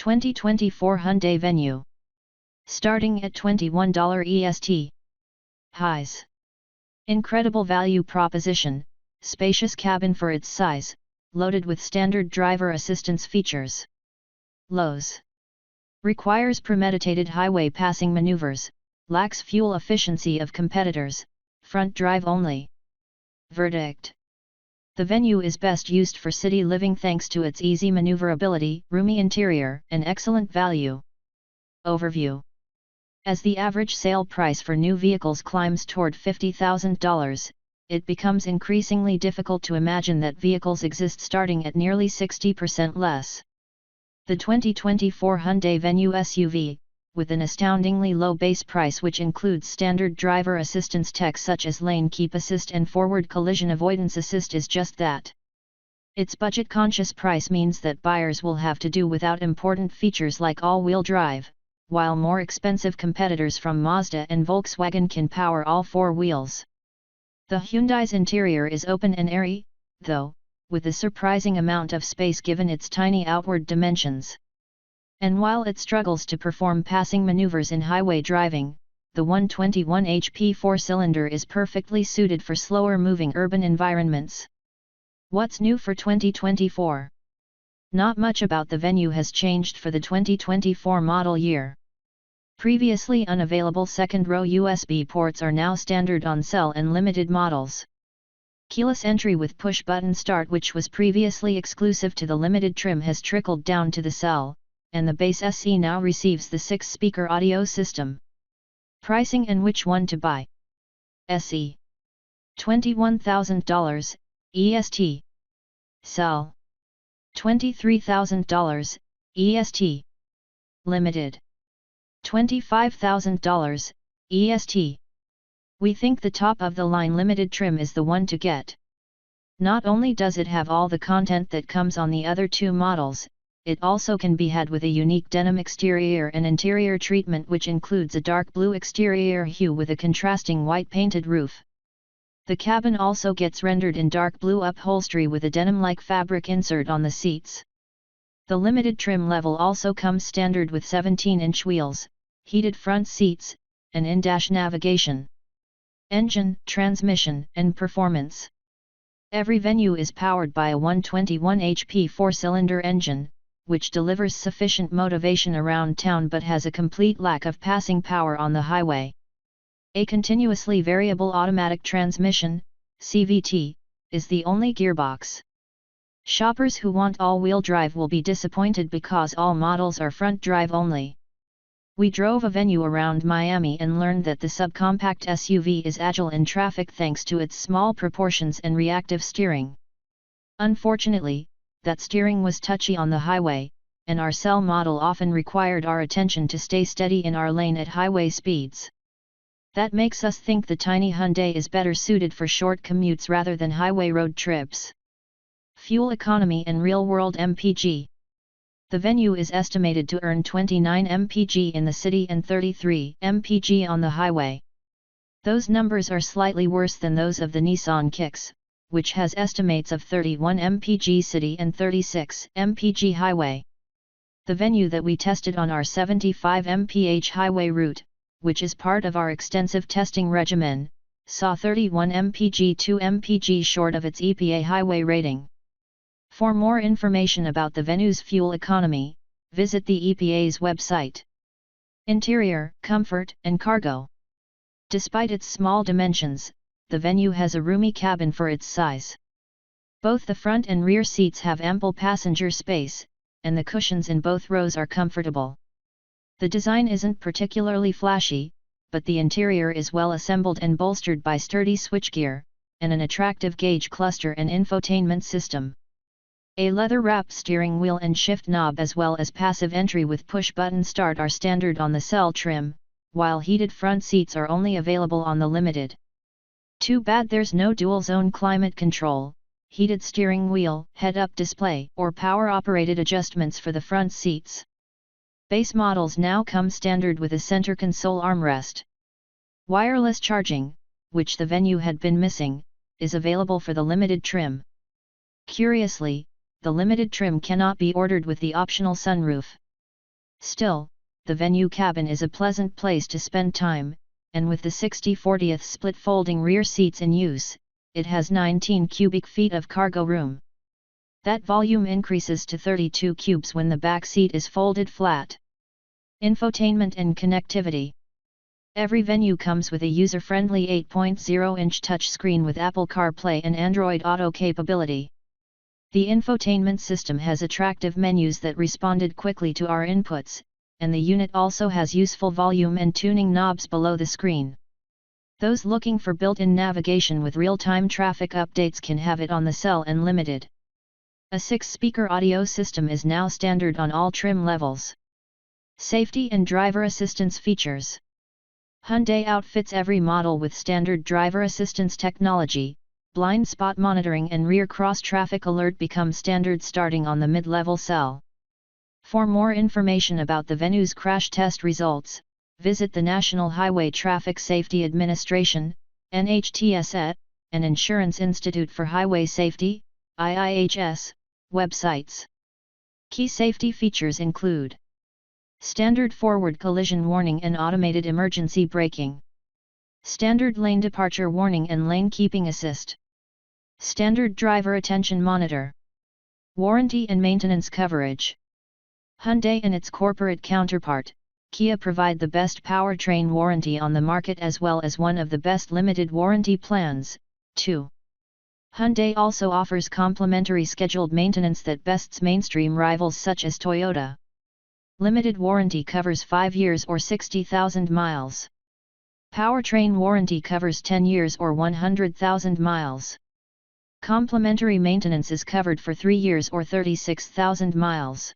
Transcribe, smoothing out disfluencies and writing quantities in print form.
2024 Hyundai Venue. Starting at $21 EST. Highs. Incredible value proposition, spacious cabin for its size, loaded with standard driver assistance features. Lows. Requires premeditated highway passing maneuvers, lacks fuel efficiency of competitors, front drive only. Verdict. The Venue is best used for city living thanks to its easy maneuverability, roomy interior, and excellent value. Overview. As the average sale price for new vehicles climbs toward $50,000, it becomes increasingly difficult to imagine that vehicles exist starting at nearly 60% less. The 2024 Hyundai Venue SUV, with an astoundingly low base price which includes standard driver assistance tech such as lane keep assist and forward collision avoidance assist, is just that. Its budget-conscious price means that buyers will have to do without important features like all-wheel drive, while more expensive competitors from Mazda and Volkswagen can power all four wheels. The Hyundai's interior is open and airy, though, with a surprising amount of space given its tiny outward dimensions. And while it struggles to perform passing maneuvers in highway driving, the 121 HP four-cylinder is perfectly suited for slower-moving urban environments. What's new for 2024? Not much about the Venue has changed for the 2024 model year. Previously unavailable second-row USB ports are now standard on Cell and limited models. Keyless entry with push-button start, which was previously exclusive to the limited trim, has trickled down to the Cell, and the base SE now receives the 6-speaker audio system. Pricing and which one to buy. SE. $21,000, EST. Cell. $23,000, EST. Limited. $25,000, EST. We think the top-of-the-line limited trim is the one to get. Not only does it have all the content that comes on the other two models, it also can be had with a unique denim exterior and interior treatment which includes a dark blue exterior hue with a contrasting white painted roof. The cabin also gets rendered in dark blue upholstery with a denim-like fabric insert on the seats. The limited trim level also comes standard with 17-inch wheels, heated front seats, and in-dash navigation. Engine, transmission, and performance. Every Venue is powered by a 121 HP four-cylinder engine, which delivers sufficient motivation around town but has a complete lack of passing power on the highway. A continuously variable automatic transmission, CVT, is the only gearbox. Shoppers who want all-wheel drive will be disappointed because all models are front drive only. We drove a Venue around Miami and learned that the subcompact SUV is agile in traffic thanks to its small proportions and reactive steering. Unfortunately, that steering was touchy on the highway, and our Cell model often required our attention to stay steady in our lane at highway speeds. That makes us think the tiny Hyundai is better suited for short commutes rather than highway road trips. Fuel economy and real-world MPG. The Venue is estimated to earn 29 mpg in the city and 33 mpg on the highway. Those numbers are slightly worse than those of the Nissan Kicks, which has estimates of 31 mpg city and 36 mpg highway. The Venue that we tested on our 75 mph highway route, which is part of our extensive testing regimen, saw 31 mpg 2 mpg short of its EPA highway rating. For more information about the Venue's fuel economy, visit the EPA's website. Interior, comfort, and cargo. Despite its small dimensions, the Venue has a roomy cabin for its size. Both the front and rear seats have ample passenger space, and the cushions in both rows are comfortable. The design isn't particularly flashy, but the interior is well assembled and bolstered by sturdy switchgear, and an attractive gauge cluster and infotainment system. A leather-wrapped steering wheel and shift knob as well as passive entry with push-button start are standard on the Cell trim, while heated front seats are only available on the Limited. Too bad there's no dual-zone climate control, heated steering wheel, head-up display, or power-operated adjustments for the front seats. Base models now come standard with a center console armrest. Wireless charging, which the Venue had been missing, is available for the Limited trim. Curiously, the Limited trim cannot be ordered with the optional sunroof. Still, the venue cabin is a pleasant place to spend time, and with the 60/40 split folding rear seats in use, it has 19 cubic feet of cargo room. That volume increases to 32 cubes when the back seat is folded flat. Infotainment and connectivity. Every venue comes with a user-friendly 8.0-inch touchscreen with Apple CarPlay and Android Auto capability. The infotainment system has attractive menus that responded quickly to our inputs, and the unit also has useful volume and tuning knobs below the screen. Those looking for built-in navigation with real-time traffic updates can have it on the Cell and Limited. A 6-speaker audio system is now standard on all trim levels. Safety and driver assistance features. Hyundai outfits every model with standard driver assistance technology. Blind spot monitoring and rear cross-traffic alert become standard starting on the mid-level Cell. For more information about the venue's crash test results, visit the National Highway Traffic Safety Administration, NHTSA, and Insurance Institute for Highway Safety, IIHS, websites. Key safety features include standard forward collision warning and automated emergency braking, standard lane departure warning and lane keeping assist, standard driver attention monitor, warranty and maintenance coverage. Hyundai and its corporate counterpart, Kia, provide the best powertrain warranty on the market as well as one of the best limited warranty plans, too. Hyundai also offers complimentary scheduled maintenance that bests mainstream rivals such as Toyota. Limited warranty covers 5 years or 60,000 miles. Powertrain warranty covers 10 years or 100,000 miles. Complimentary maintenance is covered for 3 years or 36,000 miles.